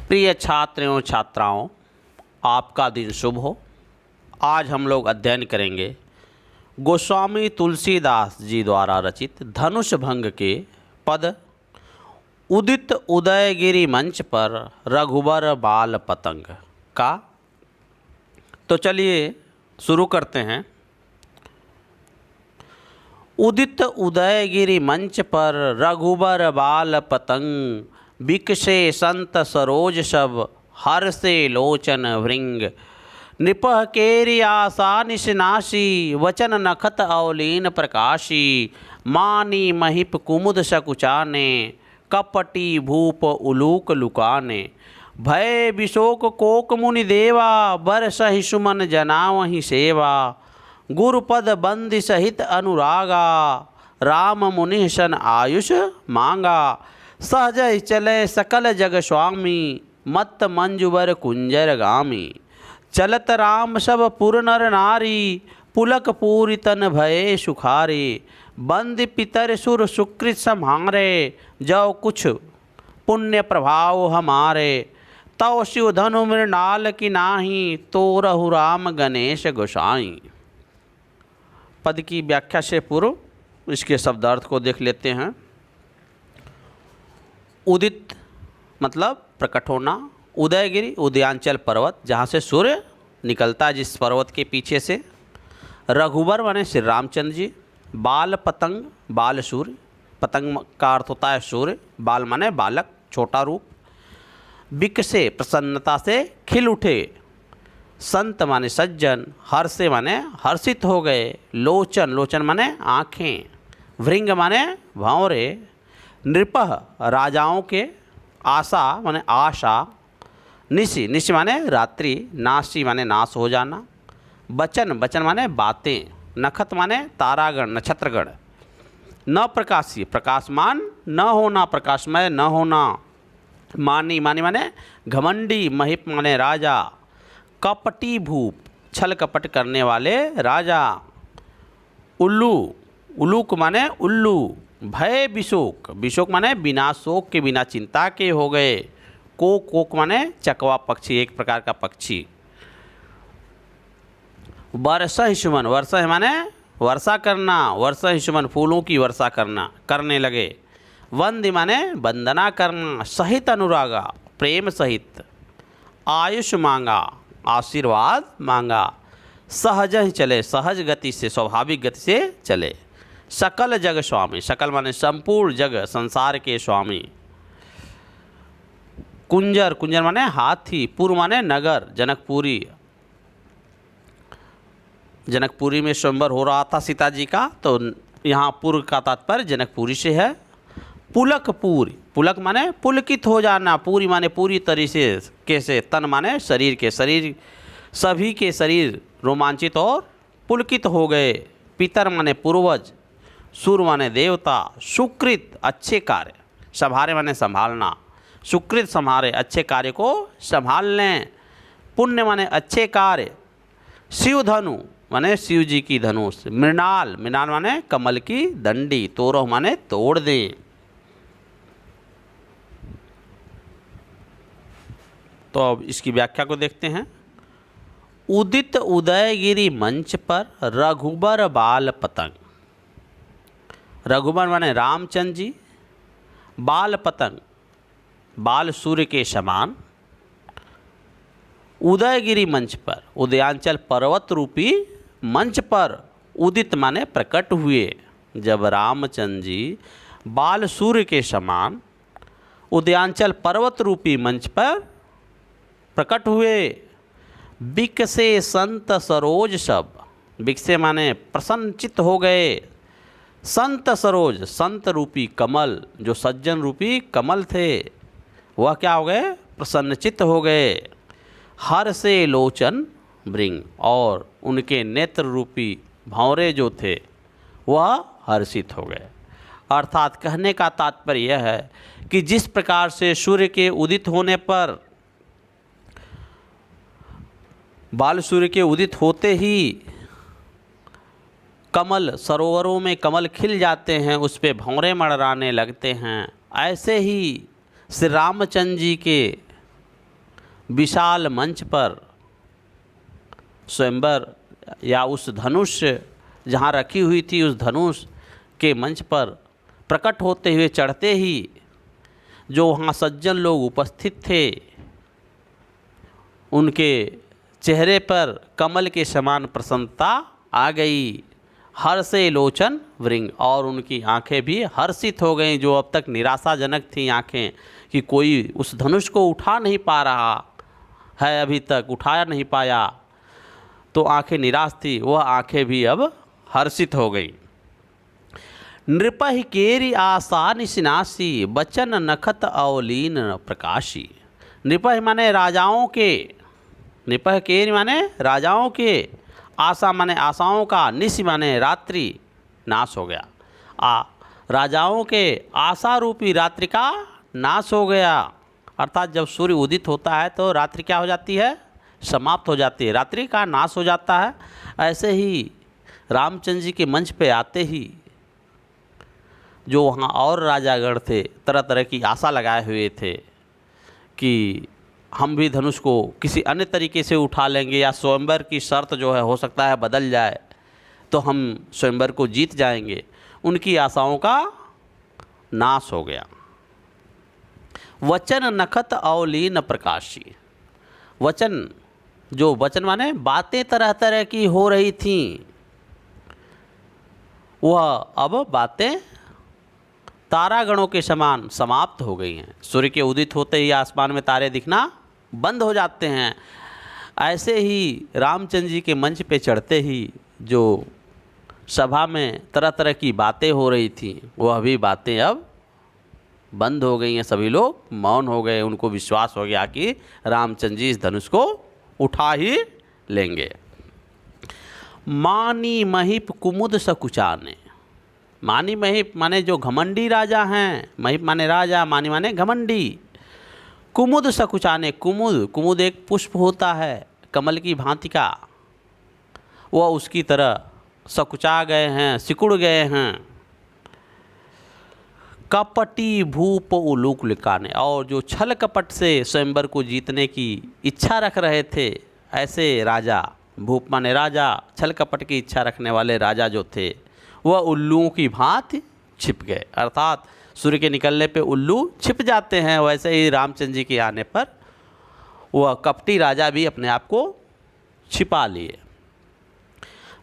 प्रिय छात्र एवं छात्राओं, आपका दिन शुभ हो। आज हम लोग अध्ययन करेंगे गोस्वामी तुलसीदास जी द्वारा रचित धनुष भंग के पद। उदित उदयगिरि मंच पर रघुबर बाल पतंग का। तो चलिए शुरू करते हैं। उदित उदयगिरि मंच पर रघुबर बाल पतंग, बिकसे संत सरोज सब हर्षे लोचन भृंग। नृपः केरि आशा निशनाशी, वचन नखत अवलीन प्रकाशी। मानी महिप कुमुद सकुचाने, कपटी भूप उलूक लुकाने। भय विशोक कोक मुनि देवा, बरसहि सुमन जनावहि सेवा। गुरुपद बंदि सहित अनुरागा, राम मुनि सन आयुष मांगा। सहज चले सकल जग स्वामी, मत्त मंजुवर कुंजर गामी। चलत राम सब पुर नर नारी, पुलक पूरि तन भये सुखारे। बंद पितर सुर सुकृत सम्हारे, जो कुछ पुण्य प्रभाव हमारे। तव शिव धनु मृणाल की नाही, तो रहु राम गणेश गोसाई। पद की व्याख्या से पूर्व इसके शब्दार्थ को देख लेते हैं। उदित मतलब प्रकट होना। उदयगिरि उदयांचल पर्वत, जहाँ से सूर्य निकलता है, जिस पर्वत के पीछे से। रघुबर माने श्री रामचंद्र जी। बाल पतंग, बाल सूर्य, पतंग का अर्थ होता है सूर्य। बाल माने बालक, छोटा रूप। बिकसे प्रसन्नता से खिल उठे। संत माने सज्जन। हर्षे माने हर्षित हो गए। लोचन, लोचन माने आँखें। भृंग माने भंवरे। नृपः राजाओं के। आशा माने आशा। निशि, निशि माने रात्रि। नाशी माने नाश हो जाना। बचन, बचन माने बातें। नखत माने तारागण, नक्षत्रगण। न प्रकाशी, प्रकाशमान न होना, प्रकाशमय न होना। मानी, मानी माने घमंडी। महिप माने राजा। कपटी भूप, छल कपट करने वाले राजा। उल्लू, उलूक माने उल्लू। भय विशोक, विशोक माने बिना शोक के, बिना चिंता के हो गए। कोक, कोक माने चकवा पक्षी, एक प्रकार का पक्षी। वर्षा सुमन, वर्षा माने वर्षा करना। वर्षा सुमन फूलों की वर्षा करना, करने लगे। वंदि माने वंदना करना। सहित अनुरागा, प्रेम सहित। आयुष मांगा, आशीर्वाद मांगा। सहज ही चले, सहज गति से, स्वाभाविक गति से चले। सकल जग स्वामी, सकल माने संपूर्ण जग, संसार के स्वामी। कुंजर, कुंजर माने हाथी। पुर माने नगर, जनकपुरी। जनकपुरी में स्वयंवर हो रहा था सीता जी का, तो यहाँ पुर का तात्पर्य जनकपुरी से है। पुलक पूरी, पुलक माने पुलकित हो जाना। पूरी माने पूरी तरह से, कैसे। तन माने शरीर के, शरीर सभी के शरीर रोमांचित और पुलकित हो गए। पितर माने पूर्वज। सुर माने देवता। सुकृत अच्छे कार्य। संभारे माने संभालना। सुकृत संभारे, अच्छे कार्य को संभाल लें। पुण्य माने अच्छे कार्य। शिव धनु माने शिव जी की धनुष। मृणाल, मृणाल माने कमल की दंडी। तोरह माने तोड़ दें। तो अब इसकी व्याख्या को देखते हैं। उदित उदयगिरि मंच पर रघुबर बाल पतंग। रघुबर माने रामचंद्र जी। बाल पतंग, बाल सूर्य के समान। उदयगिरि मंच पर, उदयांचल पर्वत रूपी मंच पर। उदित माने प्रकट हुए। जब रामचंद्र जी बाल सूर्य के समान उदयांचल पर्वत रूपी मंच पर प्रकट हुए। बिकसे संत सरोज सब, बिकसे माने प्रसन्नचित हो गए। संत सरोज, संत रूपी कमल, जो सज्जन रूपी कमल थे, वह क्या हो गए? प्रसन्नचित हो गए। हर्षे लोचन भृंग, और उनके नेत्र रूपी भंवरे जो थे वह हर्षित हो गए। अर्थात कहने का तात्पर्य यह है कि जिस प्रकार से सूर्य के उदित होने पर, बाल सूर्य के उदित होते ही कमल, सरोवरों में कमल खिल जाते हैं, उस पे भंवरे मड़राने लगते हैं, ऐसे ही श्री रामचंद्र जी के विशाल मंच पर स्वयंवर या उस धनुष जहाँ रखी हुई थी उस धनुष के मंच पर प्रकट होते हुए चढ़ते ही जो वहाँ सज्जन लोग उपस्थित थे उनके चेहरे पर कमल के समान प्रसन्नता आ गई। हर्षे लोचन वृंग, और उनकी आंखें भी हर्षित हो गईं। जो अब तक निराशाजनक थी आंखें कि कोई उस धनुष को उठा नहीं पा रहा है, अभी तक उठाया नहीं पाया, तो आंखें निराश थी, वह आंखें भी अब हर्षित हो गई। नृपहि केरी आशा निशिनासी, बचन नखत अवलीन प्रकाशी। नृपहि माने राजाओं के, नृपहि केरी माने राजाओं के, आशा माने आशाओं का, निश माने रात्रि, नाश हो गया। राजाओं के आशा रूपी रात्रि का नाश हो गया। अर्थात जब सूर्य उदित होता है तो रात्रि क्या हो जाती है, समाप्त हो जाती है, रात्रि का नाश हो जाता है। ऐसे ही रामचंद्र जी के मंच पे आते ही जो वहाँ और राजागण थे तरह तरह की आशा लगाए हुए थे कि हम भी धनुष को किसी अन्य तरीके से उठा लेंगे या स्वयंवर की शर्त जो है हो सकता है बदल जाए तो हम स्वयंवर को जीत जाएंगे, उनकी आशाओं का नाश हो गया। वचन नखत अवलीन प्रकाशी, वचन जो वचन माने बातें तरह तरह की हो रही थीं, वह अब बातें तारागणों के समान समाप्त हो गई हैं। सूर्य के उदित होते ही आसमान में तारे दिखना बंद हो जाते हैं। ऐसे ही रामचंद्र जी के मंच पे चढ़ते ही जो सभा में तरह तरह की बातें हो रही थी वह भी बातें अब बंद हो गई हैं। सभी लोग मौन हो गए, उनको विश्वास हो गया कि रामचंद्र जी इस धनुष को उठा ही लेंगे। मानी महिप कुमुद सकुचाने, मानी महिप माने जो घमंडी राजा हैं, महिप माने राजा, मानी माने घमंडी। कुमुद सकुचाने, कुमुद, कुमुद एक पुष्प होता है कमल की भांति का, वह उसकी तरह सकुचा गए हैं, सिकुड़ गए हैं। कपटी भूप उलूक लिकाने, और जो छल कपट से स्वयंवर को जीतने की इच्छा रख रहे थे ऐसे राजा, भूप माने राजा, छल कपट की इच्छा रखने वाले राजा जो थे वह उल्लुओं की भांति छिप गए। अर्थात सूर्य के निकलने पे उल्लू छिप जाते हैं, वैसे ही रामचंद्र जी के आने पर वह कपटी राजा भी अपने आप को छिपा लिए।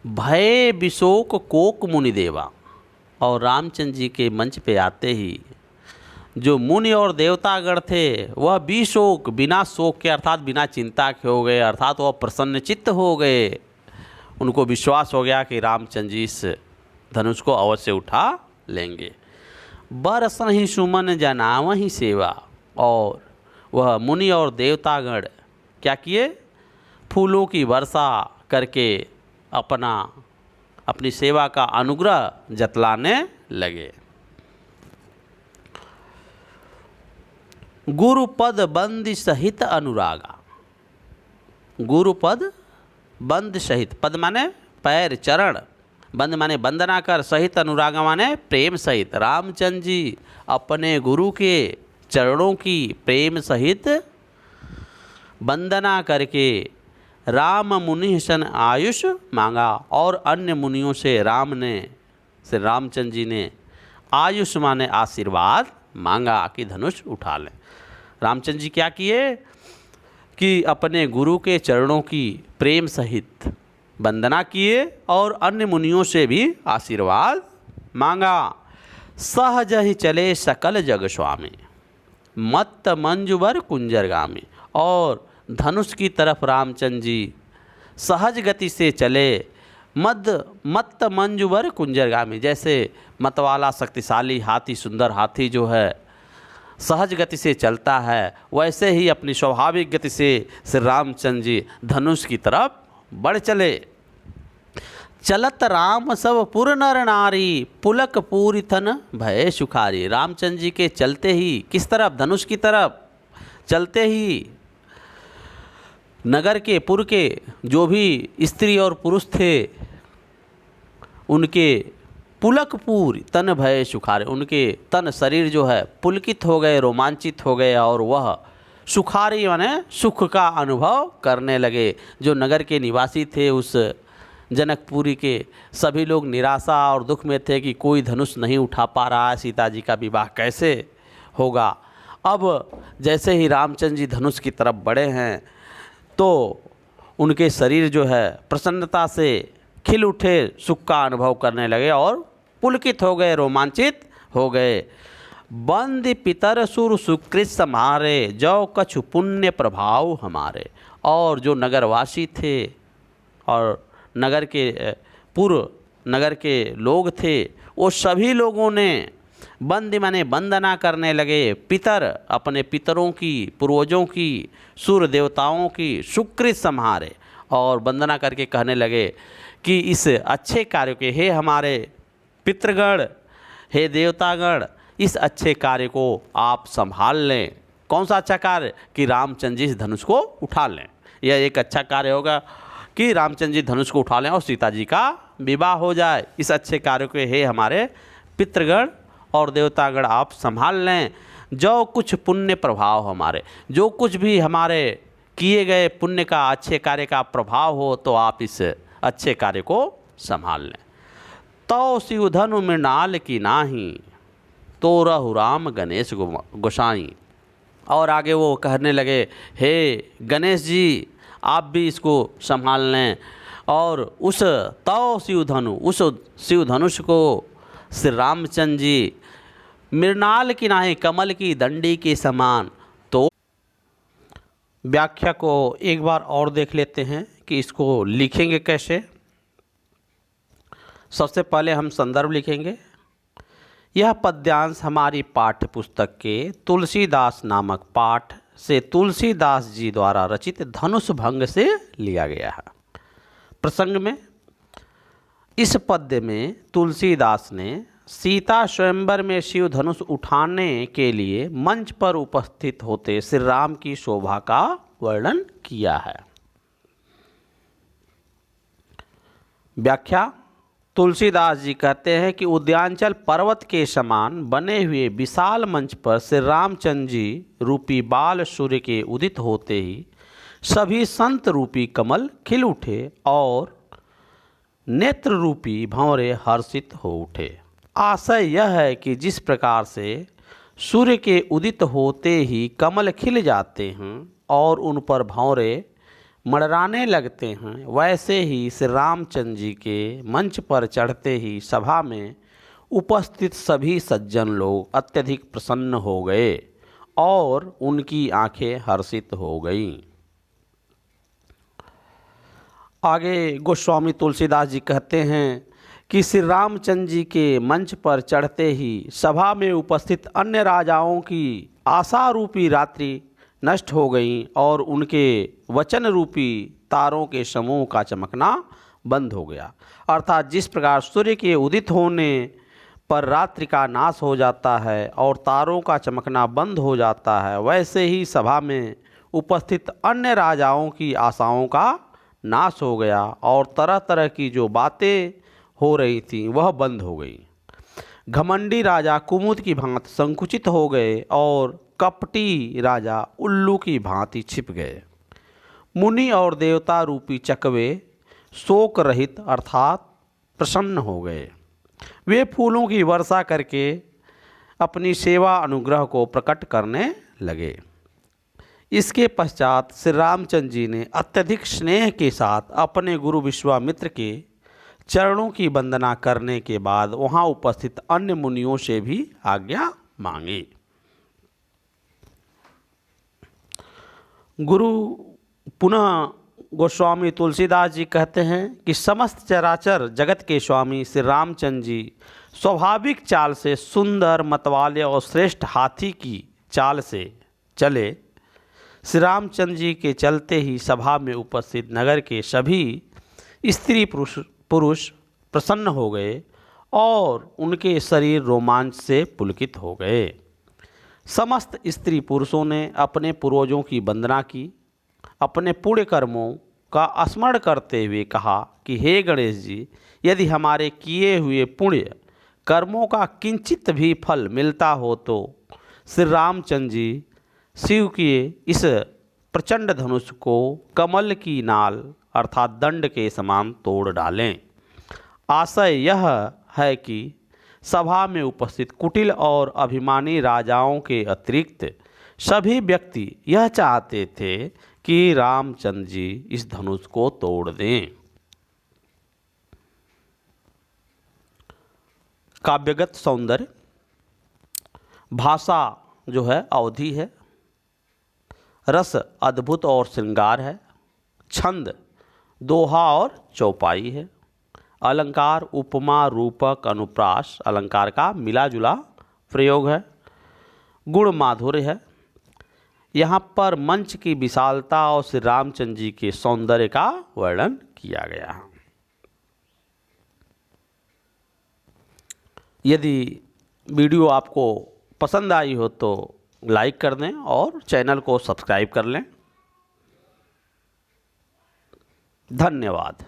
भय विशोक कोक मुनि देवा, और रामचंद्र जी के मंच पे आते ही जो मुनि और देवतागण थे वह विशोक, बिना शोक के अर्थात बिना चिंता के हो गए, अर्थात वह प्रसन्नचित्त हो गए। उनको विश्वास हो गया कि रामचंद्र जी इस धनुष को अवश्य उठा लेंगे। बरसन ही सुमन जनाव ही सेवा, और वह मुनि और देवतागण क्या किए, फूलों की वर्षा करके अपनी सेवा का अनुग्रह जतलाने लगे। गुरुपद बंदी सहित अनुरागा, गुरुपद बंद सहित, पद माने पैर चरण, बंद माने वंदना कर, सहित अनुरागा माने प्रेम सहित। रामचंद्र जी अपने गुरु के चरणों की प्रेम सहित वंदना करके राम मुनि सन आयुष मांगा, और अन्य मुनियों से रामचंद्र जी ने आयुष माने आशीर्वाद मांगा कि धनुष उठा लें। रामचंद्र जी क्या किए कि अपने गुरु के चरणों की प्रेम सहित वंदना किए और अन्य मुनियों से भी आशीर्वाद मांगा। सहज ही चले सकल जग स्वामी, मत्त मंजुवर कुंजरगामी, और धनुष की तरफ रामचंद्र जी सहज गति से चले। मत्त मंजुवर कुंजरगामी, जैसे मतवाला शक्तिशाली हाथी, सुंदर हाथी जो है सहज गति से चलता है, वैसे ही अपनी स्वाभाविक गति से श्री रामचंद्र जी धनुष की तरफ बढ़ चले। चलत राम सब पुर नर नारी, पुलक पूरी थन भय सुखारी। रामचंद्र जी के चलते ही किस तरफ, धनुष की तरफ चलते ही नगर के, पुर के जो भी स्त्री और पुरुष थे उनके पुलक पूरी तन भय सुखारे, उनके तन शरीर जो है पुलकित हो गए, रोमांचित हो गए, और वह सुखारी माने सुख का अनुभव करने लगे। जो नगर के निवासी थे उस जनकपुरी के, सभी लोग निराशा और दुख में थे कि कोई धनुष नहीं उठा पा रहा है, सीता जी का विवाह कैसे होगा। अब जैसे ही रामचंद्र जी धनुष की तरफ बढ़े हैं तो उनके शरीर जो है प्रसन्नता से खिल उठे, सुख का अनुभव करने लगे और पुलकित हो गए, रोमांचित हो गए। बंद पितर सुर सुकृत सम्हारे, जो कछु पुण्य प्रभाव हमारे। और जो नगरवासी थे और नगर के पूर्व नगर के लोग थे, वो सभी लोगों ने बंद माने वंदना करने लगे। पितर अपने पितरों की, पूर्वजों की, सूर्य देवताओं की सुकृत सम्हारे, और वंदना करके कहने लगे कि इस अच्छे कार्य के, हे हमारे पितृगण, हे देवतागण, इस अच्छे कार्य को आप संभाल लें। कौन सा अच्छा कार्य? कि रामचंद्र जी इस धनुष को उठा लें। यह एक अच्छा कार्य होगा कि रामचंद्र जी धनुष को उठा लें और सीता जी का विवाह हो जाए। इस अच्छे कार्य को हे हमारे पितृगण और देवतागण आप संभाल लें। जो कुछ पुण्य प्रभाव हमारे, जो कुछ भी हमारे किए गए पुण्य का, अच्छे कार्य का प्रभाव हो, तो आप इस अच्छे कार्य को संभाल लें। तो शिवधनु मृणाल की नाही, तो रहु राम गणेश गोसाई। और आगे वो कहने लगे, हे गणेश जी आप भी इसको संभाल लें। और उस तव शिवधनु, उस शिवधनुष को श्री रामचंद्र जी मृणाल की नाही, कमल की दंडी के समान। तो व्याख्या को एक बार और देख लेते हैं कि इसको लिखेंगे कैसे। सबसे पहले हम संदर्भ लिखेंगे। यह पद्यांश हमारी पाठ्य पुस्तक के तुलसीदास नामक पाठ से तुलसीदास जी द्वारा रचित धनुष भंग से लिया गया है। प्रसंग में इस पद्य में तुलसीदास ने सीता स्वयंवर में शिव धनुष उठाने के लिए मंच पर उपस्थित होते श्री राम की शोभा का वर्णन किया है। व्याख्या। तुलसीदास जी कहते हैं कि उद्यांचल पर्वत के समान बने हुए विशाल मंच पर श्री रामचंद्र जी रूपी बाल सूर्य के उदित होते ही सभी संत रूपी कमल खिल उठे और नेत्र रूपी भंवरे हर्षित हो उठे। आशय यह है कि जिस प्रकार से सूर्य के उदित होते ही कमल खिल जाते हैं और उन पर भंवरे मड़राने लगते हैं, वैसे ही श्री रामचंद्र जी के मंच पर चढ़ते ही सभा में उपस्थित सभी सज्जन लोग अत्यधिक प्रसन्न हो गए और उनकी आंखें हर्षित हो गईं। आगे गोस्वामी तुलसीदास जी कहते हैं कि श्री रामचंद्र जी के मंच पर चढ़ते ही सभा में उपस्थित अन्य राजाओं की आशा रूपी रात्रि नष्ट हो गई और उनके वचन रूपी तारों के समूह का चमकना बंद हो गया। अर्थात जिस प्रकार सूर्य के उदित होने पर रात्रि का नाश हो जाता है और तारों का चमकना बंद हो जाता है, वैसे ही सभा में उपस्थित अन्य राजाओं की आशाओं का नाश हो गया और तरह तरह की जो बातें हो रही थी वह बंद हो गई। घमंडी राजा कुमुद की भांति संकुचित हो गए और कपटी राजा उल्लू की भांति छिप गए। मुनि और देवता रूपी चकवे शोक रहित अर्थात प्रसन्न हो गए। वे फूलों की वर्षा करके अपनी सेवा अनुग्रह को प्रकट करने लगे। इसके पश्चात श्री रामचंद्र जी ने अत्यधिक स्नेह के साथ अपने गुरु विश्वामित्र के चरणों की वंदना करने के बाद वहाँ उपस्थित अन्य मुनियों से भी आज्ञा मांगी। गुरु पुनः गोस्वामी तुलसीदास जी कहते हैं कि समस्त चराचर जगत के स्वामी श्री रामचंद्र जी स्वाभाविक चाल से सुंदर, मतवाले और श्रेष्ठ हाथी की चाल से चले। श्री रामचंद्र जी के चलते ही सभा में उपस्थित नगर के सभी स्त्री पुरुष प्रसन्न हो गए और उनके शरीर रोमांच से पुलकित हो गए। समस्त स्त्री पुरुषों ने अपने पूर्वजों की वंदना की, अपने पुण्य कर्मों का स्मरण करते हुए कहा कि हे गणेश जी, यदि हमारे किए हुए पुण्य कर्मों का किंचित भी फल मिलता हो तो श्री रामचंद्र जी शिव के इस प्रचंड धनुष को कमल की नाल अर्थात दंड के समान तोड़ डालें। आशय यह है कि सभा में उपस्थित कुटिल और अभिमानी राजाओं के अतिरिक्त सभी व्यक्ति यह चाहते थे कि रामचंद्र जी इस धनुष को तोड़ दें। काव्यगत सौंदर्य, भाषा जो है अवधि है, रस अद्भुत और श्रृंगार है, छंद दोहा और चौपाई है, अलंकार उपमा रूपक अनुप्रास अलंकार का मिला जुला प्रयोग है, गुण माधुर्य है। यहाँ पर मंच की विशालता और श्री रामचंद्र जी के सौंदर्य का वर्णन किया गया है। यदि वीडियो आपको पसंद आई हो तो लाइक कर दें और चैनल को सब्सक्राइब कर लें। धन्यवाद।